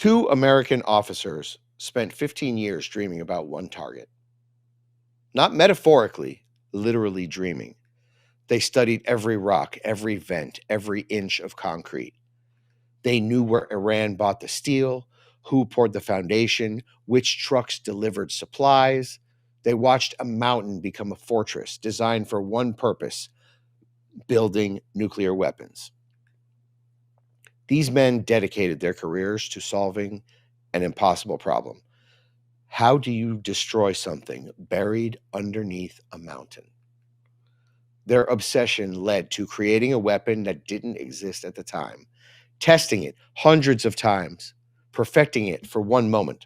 Two American officers spent 15 years dreaming about one target. Not metaphorically, literally dreaming. They studied every rock, every vent, every inch of concrete. They knew where Iran bought the steel, who poured the foundation, which trucks delivered supplies. They watched a mountain become a fortress designed for one purpose: building nuclear weapons. These men dedicated their careers to solving an impossible problem. How do you destroy something buried underneath a mountain? Their obsession led to creating a weapon that didn't exist at the time, testing it hundreds of times, perfecting it for one moment.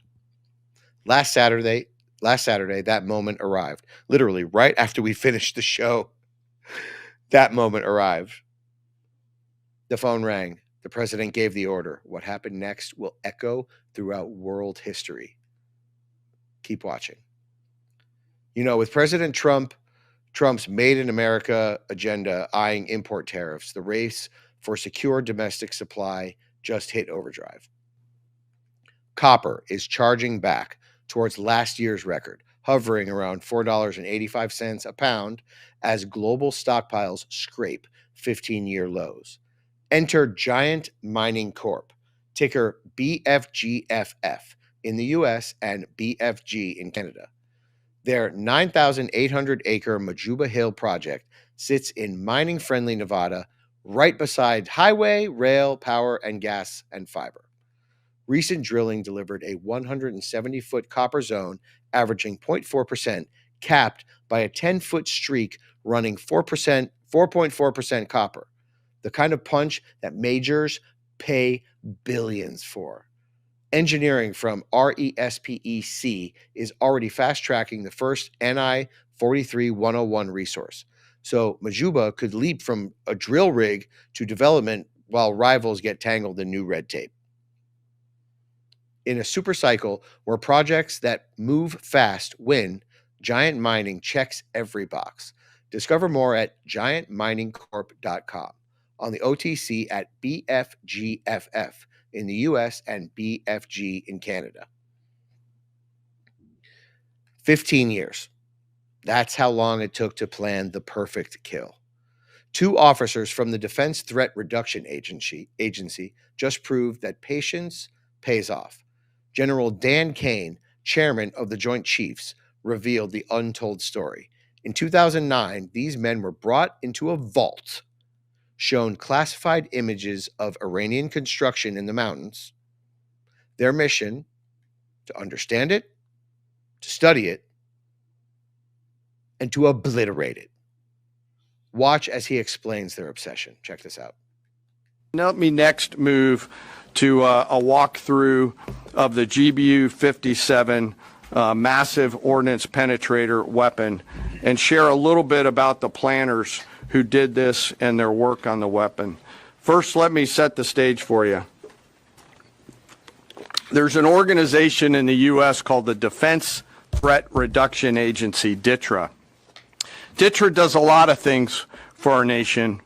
Last Saturday, that moment arrived. Literally, right after we finished the show, that moment arrived. The phone rang. The president gave the order. What happened next will echo throughout world history. Keep watching. With President Trump's Made in America agenda eyeing import tariffs, the race for secure domestic supply just hit overdrive. Copper is charging back towards last year's record, hovering around $4.85 a pound as global stockpiles scrape 15-year lows. Enter Giant Mining Corp, ticker BFGFF in the US and BFG in Canada. Their 9,800-acre Majuba Hill project sits in mining-friendly Nevada, right beside highway, rail, power, and gas and fiber. Recent drilling delivered a 170-foot copper zone averaging 0.4%, capped by a 10-foot streak running 4.4% copper, the kind of punch that majors pay billions for. Engineering from RESPEC is already fast-tracking the first NI 43101 resource, so Majuba could leap from a drill rig to development while rivals get tangled in new red tape. In a super cycle where projects that move fast win, Giant Mining checks every box. Discover more at giantminingcorp.com, on the OTC at BFGFF in the US and BFG in Canada. 15 years. That's how long it took to plan the perfect kill. Two officers from the Defense Threat Reduction Agency just proved that patience pays off. General Dan Caine, chairman of the Joint Chiefs, revealed the untold story. In 2009, these men were brought into a vault, shown classified images of Iranian construction in the mountains. Their mission: to understand it, to study it, and to obliterate it. Watch as he explains their obsession. Check this out. Now let me next move to a walkthrough of the GBU-57 Massive Ordnance Penetrator weapon and share a little bit about the planners who did this and their work on the weapon. First, let me set the stage for you. There's an organization in the U.S. called the Defense Threat Reduction Agency, DTRA. DTRA does a lot of things for our nation,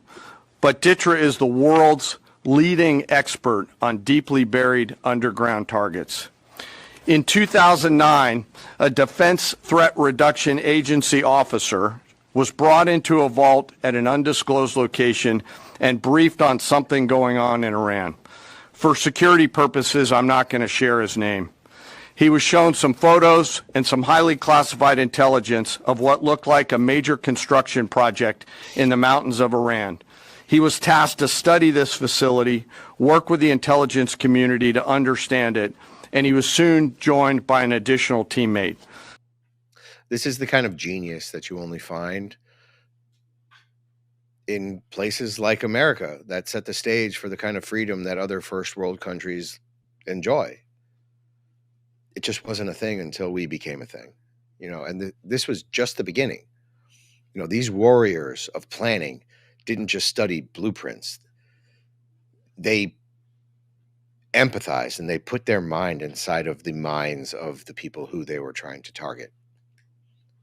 but DTRA is the world's leading expert on deeply buried underground targets. In 2009, a Defense Threat Reduction Agency officer was brought into a vault at an undisclosed location and briefed on something going on in Iran. For security purposes, I'm not going to share his name. He was shown some photos and some highly classified intelligence of what looked like a major construction project in the mountains of Iran. He was tasked to study this facility, work with the intelligence community to understand it, and he was soon joined by an additional teammate. This is the kind of genius that you only find in places like America that set the stage for the kind of freedom that other first world countries enjoy. It just wasn't a thing until we became a thing, and this was just the beginning. These warriors of planning didn't just study blueprints. They empathized and they put their mind inside of the minds of the people who they were trying to target.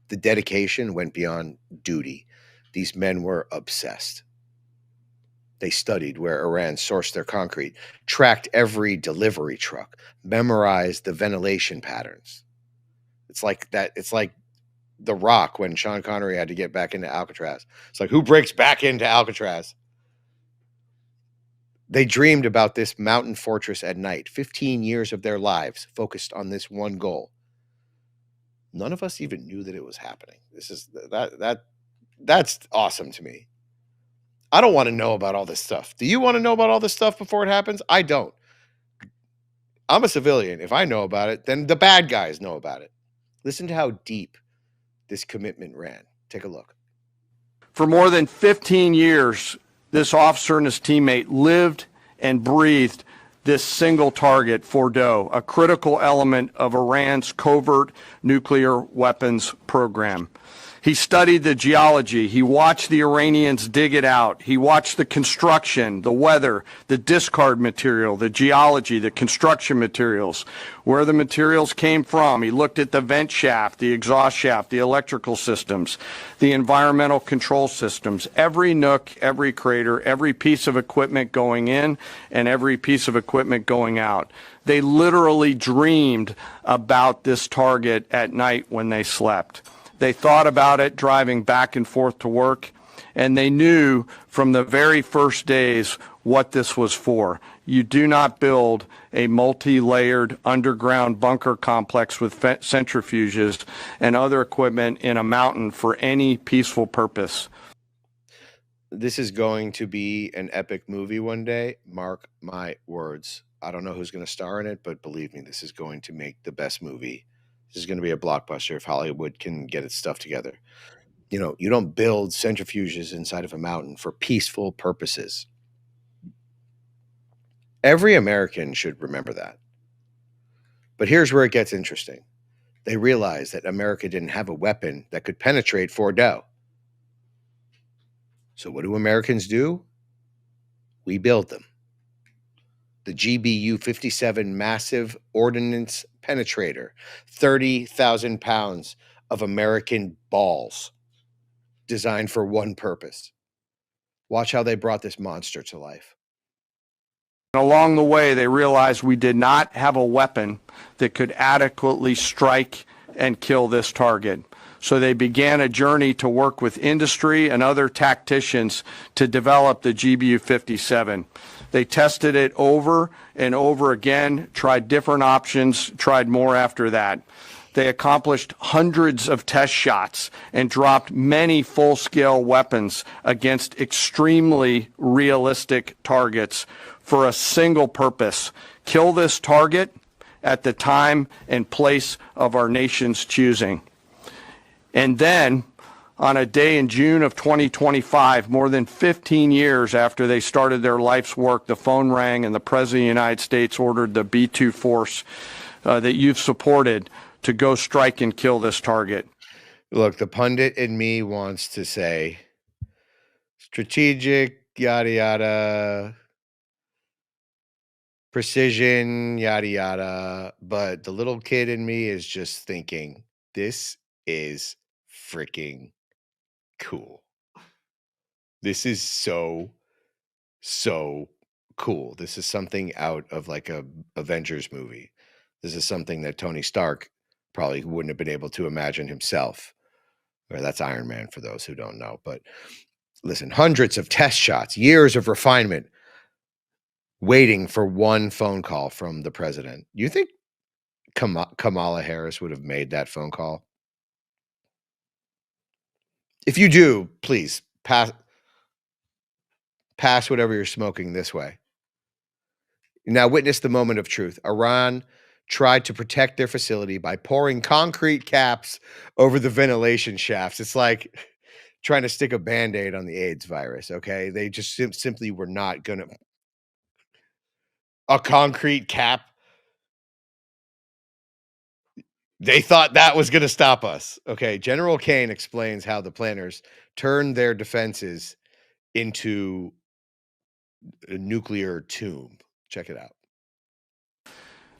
The dedication went beyond duty. These men were obsessed. They studied where Iran sourced their concrete, tracked every delivery truck, memorized the ventilation patterns. It's like that. It's like The Rock when Sean Connery had to get back into Alcatraz. It's like, who breaks back into Alcatraz? They dreamed about this mountain fortress at night, 15 years of their lives focused on this one goal. None of us even knew that it was happening. That's awesome to me. I don't want to know about all this stuff. Do you want to know about all this stuff before it happens? I don't. I'm a civilian. If I know about it, then the bad guys know about it. Listen to how deep this commitment ran. Take a look. For more than 15 years, this officer and his teammate lived and breathed this single target, Fordow, a critical element of Iran's covert nuclear weapons program. He studied the geology. He watched the Iranians dig it out. He watched the construction, the weather, the discard material, the geology, the construction materials, where the materials came from. He looked at the vent shaft, the exhaust shaft, the electrical systems, the environmental control systems, every nook, every crater, every piece of equipment going in and every piece of equipment going out. They literally dreamed about this target at night when they slept. They thought about it driving back and forth to work, and they knew from the very first days what this was for. You do not build a multi-layered underground bunker complex with centrifuges and other equipment in a mountain for any peaceful purpose. This is going to be an epic movie one day. Mark my words. I don't know who's going to star in it, but believe me, this is going to make the best movie. This is going to be a blockbuster if Hollywood can get its stuff together. You know, you don't build centrifuges inside of a mountain for peaceful purposes. Every American should remember that. But here's where it gets interesting. They realized that America didn't have a weapon that could penetrate Fordow. So what do Americans do? We build them. The GBU-57 Massive Ordnance Penetrator, 30,000 pounds of American balls, designed for one purpose. Watch how they brought this monster to life. And along the way, they realized we did not have a weapon that could adequately strike and kill this target. So they began a journey to work with industry and other tacticians to develop the GBU-57. They tested it over and over again, tried different options, tried more after that. They accomplished hundreds of test shots and dropped many full-scale weapons against extremely realistic targets for a single purpose: kill this target at the time and place of our nation's choosing. And then, on a day in June of 2025, more than 15 years after they started their life's work, the phone rang and the President of the United States ordered the B-2 force that you've supported to go strike and kill this target. Look, the pundit in me wants to say strategic, yada, yada, precision, yada, yada. But the little kid in me is just thinking, this is freaking cool. This is so cool. This is something out of like a Avengers movie. This is something that Tony Stark probably wouldn't have been able to imagine himself. Or that's Iron Man for those who don't know. But listen, hundreds of test shots, years of refinement, waiting for one phone call from the president. You think Kamala Harris would have made that phone call? If you do, please pass whatever you're smoking this way. Now witness the moment of truth. Iran tried to protect their facility by pouring concrete caps over the ventilation shafts. It's like trying to stick a Band-Aid on the AIDS virus, okay? They just simply were not going to... A concrete cap? They thought that was going to stop us. Okay, General Caine explains how the planners turned their defenses into a nuclear tomb. Check it out.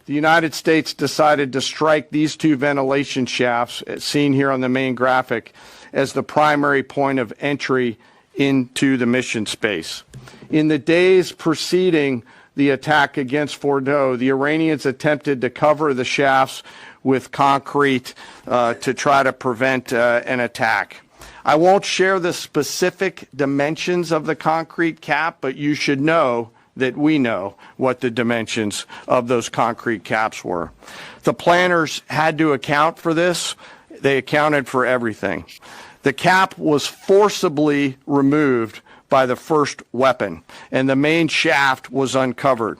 The United States decided to strike these two ventilation shafts, seen here on the main graphic, as the primary point of entry into the mission space. In the days preceding the attack against Fordow, the Iranians attempted to cover the shafts with concrete to try to prevent an attack. I won't share the specific dimensions of the concrete cap, but you should know that we know what the dimensions of those concrete caps were. The planners had to account for this. They accounted for everything. The cap was forcibly removed by the first weapon, and the main shaft was uncovered.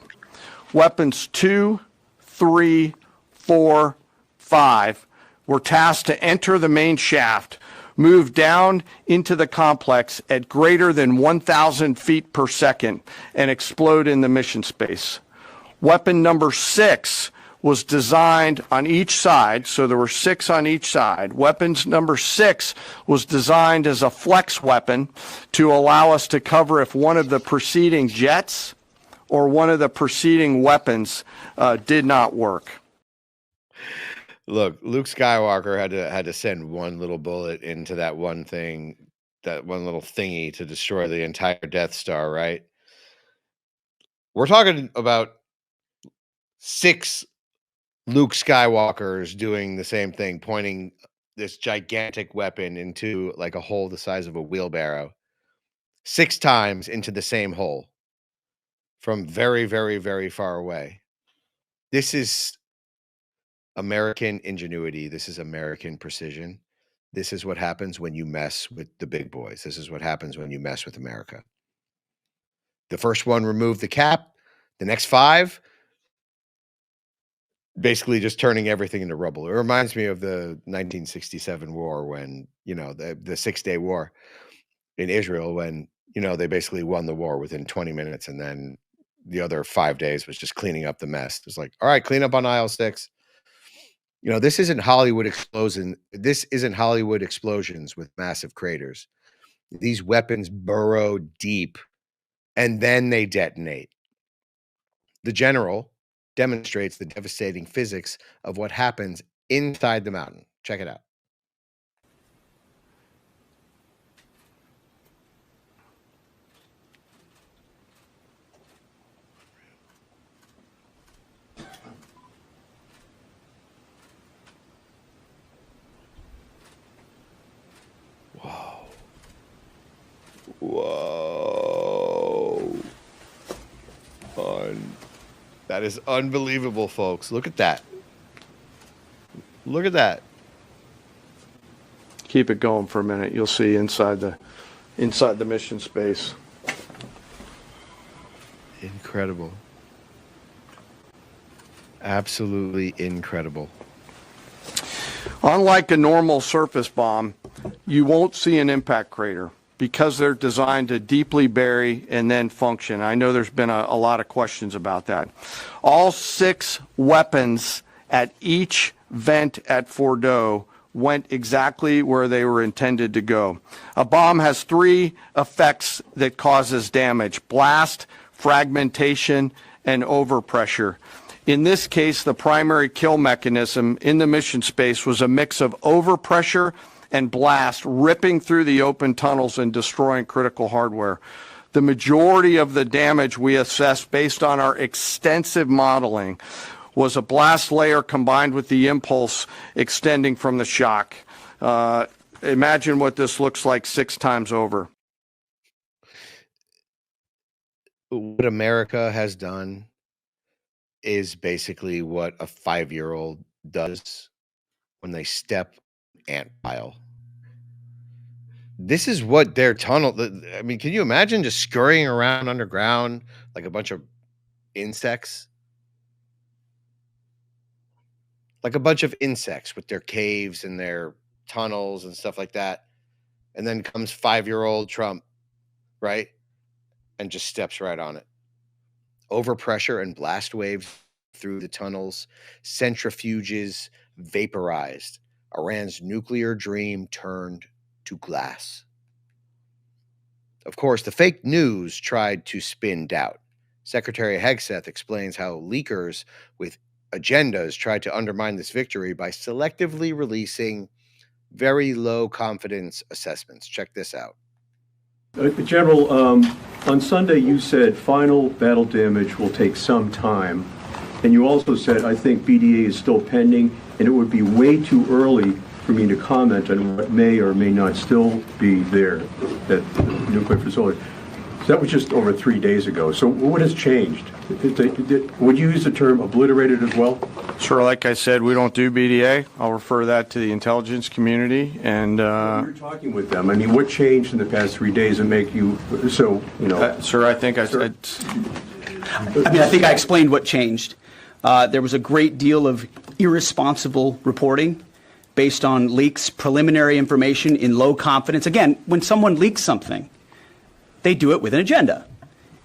Weapons 2, 3, 4, 5 were tasked to enter the main shaft, move down into the complex at greater than 1,000 feet per second, and explode in the mission space. Weapon number 6 was designed on each side, so there were 6 on each side. Weapons number 6 was designed as a flex weapon to allow us to cover if one of the preceding jets or one of the preceding weapons did not work. Look, Luke Skywalker had to send one little bullet into that one thing, that one little thingy to destroy the entire Death Star, right? We're talking about 6 Luke Skywalkers doing the same thing, pointing this gigantic weapon into like a hole the size of a wheelbarrow 6 times into the same hole from very, very, very far away. This is American ingenuity. This is American precision. This is what happens when you mess with the big boys. This is what happens when you mess with America. The first one removed the cap. The next 5, basically just turning everything into rubble. It reminds me of the 1967 war when, the 6-day war in Israel, when, they basically won the war within 20 minutes. And then the other 5 days was just cleaning up the mess. It was like, all right, clean up on aisle 6. This isn't Hollywood explosion. This isn't Hollywood explosions with massive craters. These weapons burrow deep and then they detonate. The general demonstrates the devastating physics of what happens inside the mountain. Check it out. Whoa. Whoa. That is unbelievable, folks. Look at that. Look at that. Keep it going for a minute. You'll see inside the mission space. Incredible. Absolutely incredible. Unlike a normal surface bomb, you won't see an impact crater because they're designed to deeply bury and then function. I know there's been a lot of questions about that. All 6 weapons at each vent at Fordow went exactly where they were intended to go. A bomb has 3 effects that causes damage: blast, fragmentation, and overpressure. In this case, the primary kill mechanism in the mission space was a mix of overpressure and blast, ripping through the open tunnels and destroying critical hardware. The majority of the damage we assessed based on our extensive modeling was a blast layer combined with the impulse extending from the shock. Imagine what this looks like 6 times over. What America has done is basically what a 5-year-old does when they step ant pile. This is what their tunnel. I mean, can you imagine just scurrying around underground like a bunch of insects? Like a bunch of insects with their caves and their tunnels and stuff like that. And then comes 5-year-old Trump, right? And just steps right on it. Overpressure and blast waves through the tunnels, centrifuges vaporized. Iran's nuclear dream turned to glass. Of course, the fake news tried to spin doubt. Secretary Hegseth explains how leakers with agendas tried to undermine this victory by selectively releasing very low confidence assessments. Check this out. General, on Sunday you said final battle damage will take some time. And you also said, I think BDA is still pending, and it would be way too early for me to comment on what may or may not still be there at the nuclear facility. So that was just over 3 days ago. So what has changed? Would you use the term obliterated as well? Sure, like I said, we don't do BDA. I'll refer that to the intelligence community. And you're talking with them. I mean, what changed in the past 3 days that make you so, sir, I think I said. I think I explained what changed. There was a great deal of irresponsible reporting based on leaks, preliminary information in low confidence. Again, when someone leaks something, they do it with an agenda.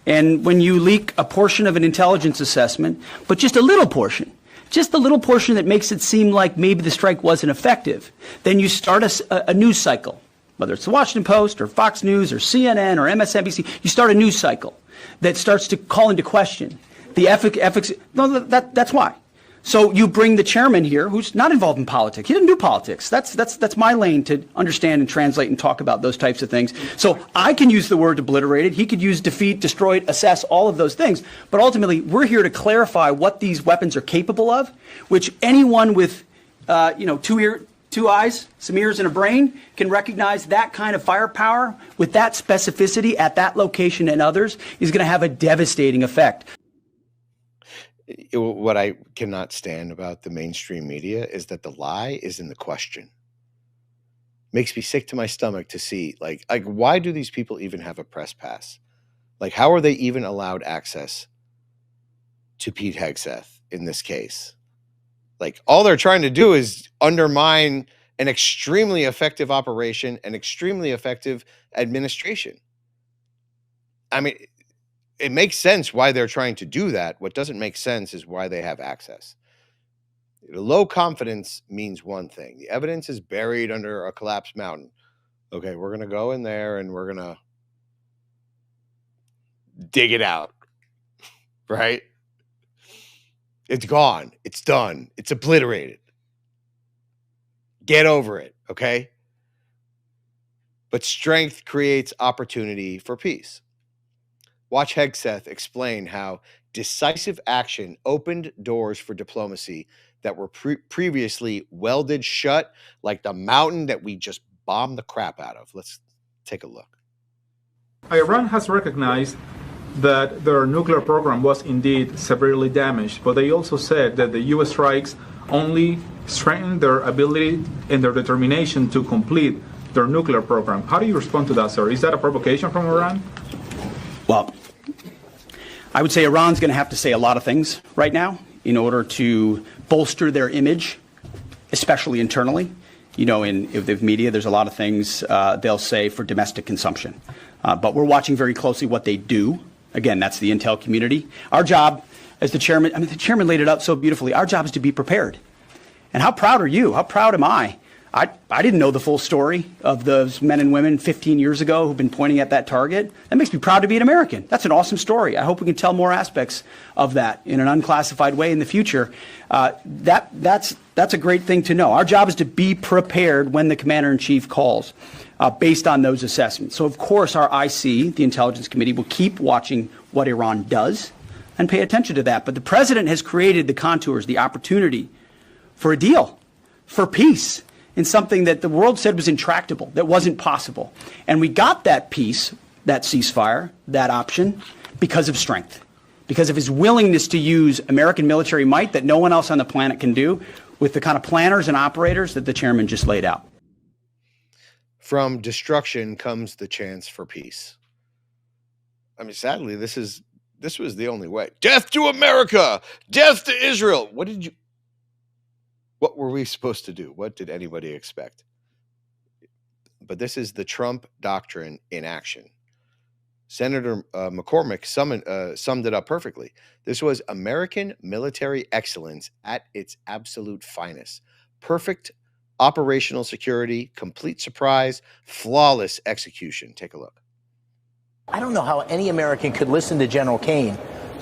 And when you leak a portion of an intelligence assessment, but just a little portion that makes it seem like maybe the strike wasn't effective, then you start a news cycle, whether it's the Washington Post or Fox News or CNN or MSNBC, you start a news cycle that starts to call into question the ethics. No, that's why. So you bring the chairman here, who's not involved in politics. He didn't do politics. That's my lane to understand and translate and talk about those types of things. So I can use the word obliterated. He could use defeat, destroyed, assess, all of those things. But ultimately, we're here to clarify what these weapons are capable of, which anyone with, two eyes, some ears, and a brain can recognize that kind of firepower with that specificity at that location and others is going to have a devastating effect. What I cannot stand about the mainstream media is that the lie is in the question. Makes me sick to my stomach to see, like why do these people even have a press pass? Like, how are they even allowed access to Pete Hegseth in this case? Like, all they're trying to do is undermine an extremely effective operation and extremely effective administration. I mean, it makes sense why they're trying to do that. What doesn't make sense is why they have access. Low confidence means one thing. The evidence is buried under a collapsed mountain. Okay, we're going to go in there and we're going to dig it out, right? It's gone. It's done. It's obliterated. Get over it, okay? But strength creates opportunity for peace. Watch Hegseth explain how decisive action opened doors for diplomacy that were previously welded shut like the mountain that we just bombed the crap out of. Let's take a look. Iran has recognized that their nuclear program was indeed severely damaged, but they also said that the U.S. strikes only strengthened their ability and their determination to complete their nuclear program. How do you respond to that, sir? Is that a provocation from Iran? Well, I would say Iran's going to have to say a lot of things right now in order to bolster their image, especially internally. In the media, there's a lot of things they'll say for domestic consumption. But we're watching very closely what they do. Again, that's the intel community. Our job as the chairman, the chairman laid it out so beautifully. Our job is to be prepared. And how proud are you? How proud am I? I didn't know the full story of those men and women 15 years ago who've been pointing at that target. That makes me proud to be an American. That's an awesome story. I hope we can tell more aspects of that in an unclassified way in the future. That's a great thing to know. Our job is to be prepared when the commander-in-chief calls based on those assessments. So, of course, our IC, the Intelligence Committee, will keep watching what Iran does and pay attention to that. But the president has created the contours, the opportunity for a deal, for peace, in something that the world said was intractable, that wasn't possible. And we got that peace, that ceasefire, that option, because of strength, because of his willingness to use American military might that no one else on the planet can do with the kind of planners and operators that the chairman just laid out. From destruction comes the chance for peace. I mean, sadly, this was the only way. Death to America! Death to Israel! What were we supposed to do? What did anybody expect? But this is the Trump doctrine in action. Senator McCormick summed it up perfectly. This was American military excellence at its absolute finest. Perfect operational security, complete surprise, flawless execution. Take a look. I don't know how any American could listen to General Caine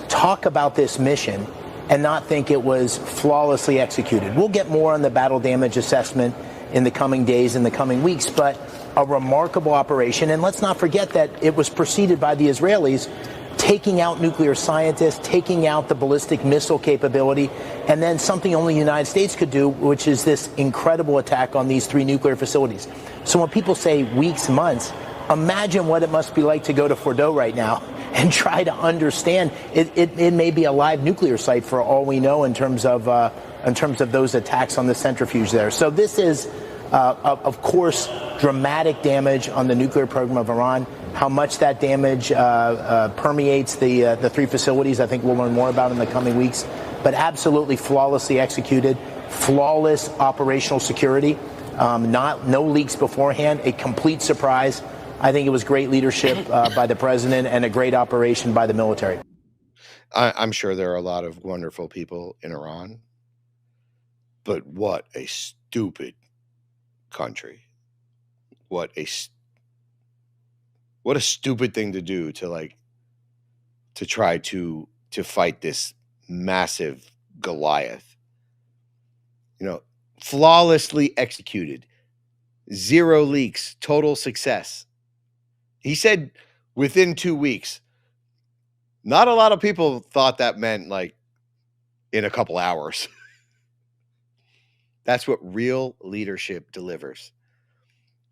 talk about this mission and not think it was flawlessly executed. We'll get more on the battle damage assessment in the coming days, in the coming weeks, but a remarkable operation. And let's not forget that it was preceded by the Israelis taking out nuclear scientists, taking out the ballistic missile capability, and then something only the United States could do, which is this incredible attack on these 3 nuclear facilities. So when people say weeks, months, imagine what it must be like to go to Fordow right now and try to understand. It may be a live nuclear site for all we know in terms of those attacks on the centrifuge there. So this is, of course, dramatic damage on the nuclear program of Iran. How much that damage permeates the 3 facilities, I think we'll learn more about in the coming weeks. But absolutely flawlessly executed, flawless operational security, no leaks beforehand, a complete surprise. I think it was great leadership by the president and a great operation by the military. I'm sure there are a lot of wonderful people in Iran, but what a stupid country. What a stupid thing to do to try to fight this massive Goliath. Flawlessly executed, 0 leaks, total success. He said within 2 weeks. Not a lot of people thought that meant in a couple hours. That's what real leadership delivers.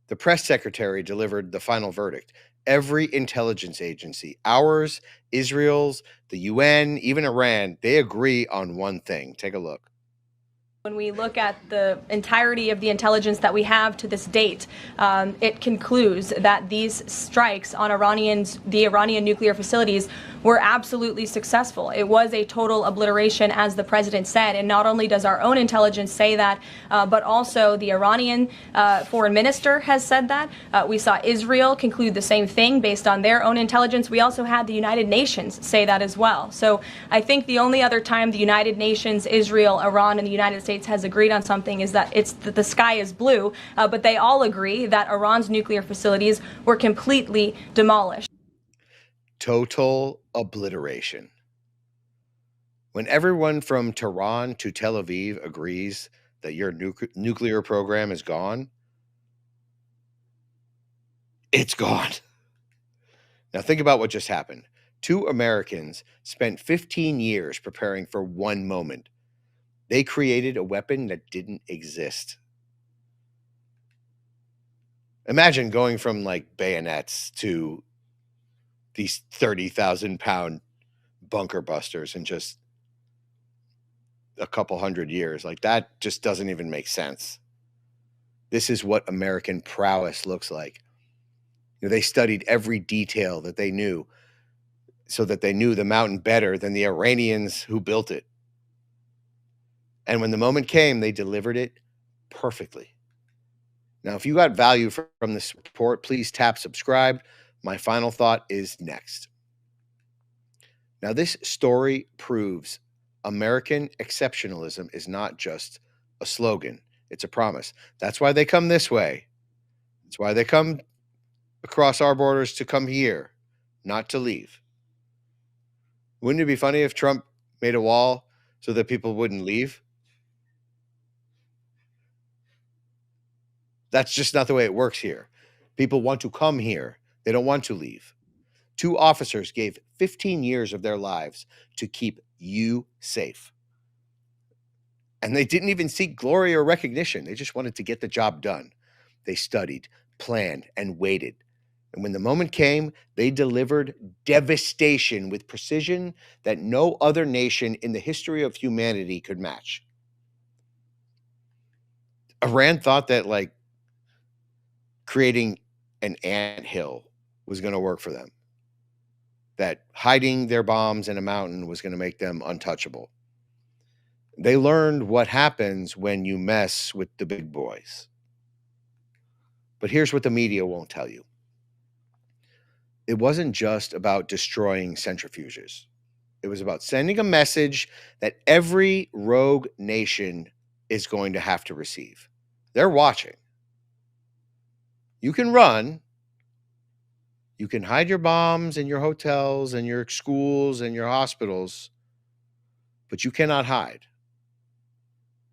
The press secretary delivered the final verdict. Every intelligence agency, ours, Israel's, the UN, even Iran, they agree on one thing. Take a look. When we look at the entirety of the intelligence that we have to this date, it concludes that these strikes on the Iranian nuclear facilities were absolutely successful. It was a total obliteration, as the president said. And not only does our own intelligence say that, but also the Iranian foreign minister has said that. We saw Israel conclude the same thing based on their own intelligence. We also had the United Nations say that as well. So I think the only other time the United Nations, Israel, Iran, and the United States has agreed on something is that the sky is blue, but they all agree that Iran's nuclear facilities were completely demolished. Total obliteration. When everyone from Tehran to Tel Aviv agrees that your nuclear program is gone, it's gone. Now think about what just happened. 2 Americans spent 15 years preparing for one moment. They created a weapon that didn't exist. Imagine going from bayonets to these 30,000-pound bunker busters in just a couple hundred years. That just doesn't even make sense. This is what American prowess looks like. They studied every detail that they knew so that they knew the mountain better than the Iranians who built it. And when the moment came, they delivered it perfectly. Now, if you got value from this report, please tap subscribe. My final thought is next. Now, this story proves American exceptionalism is not just a slogan. It's a promise. That's why they come this way. That's why they come across our borders to come here, not to leave. Wouldn't it be funny if Trump made a wall so that people wouldn't leave? That's just not the way it works here. People want to come here. They don't want to leave. 2 officers gave 15 years of their lives to keep you safe. And they didn't even seek glory or recognition. They just wanted to get the job done. They studied, planned, and waited. And when the moment came, they delivered devastation with precision that no other nation in the history of humanity could match. Iran thought that creating an anthill was going to work for them. That hiding their bombs in a mountain was going to make them untouchable. They learned what happens when you mess with the big boys. But here's what the media won't tell you. It wasn't just about destroying centrifuges. It was about sending a message that every rogue nation is going to have to receive. They're watching. You can run. You can hide your bombs in your hotels and your schools and your hospitals, but you cannot hide.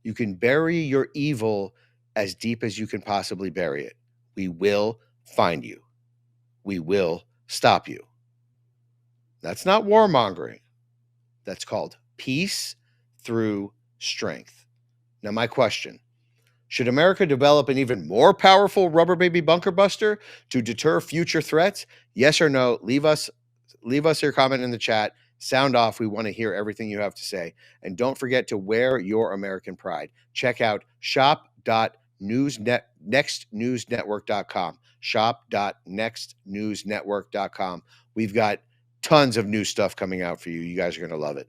You can bury your evil as deep as you can possibly bury it. We will find you. We will stop you. That's not warmongering. That's called peace through strength. Now, my question, should America develop an even more powerful rubber baby bunker buster to deter future threats? Yes or no? Leave us your comment in the chat. Sound off. We want to hear everything you have to say. And don't forget to wear your American pride. Check out shop.nextnewsnetwork.com. Shop.nextnewsnetwork.com. We've got tons of new stuff coming out for you. You guys are going to love it.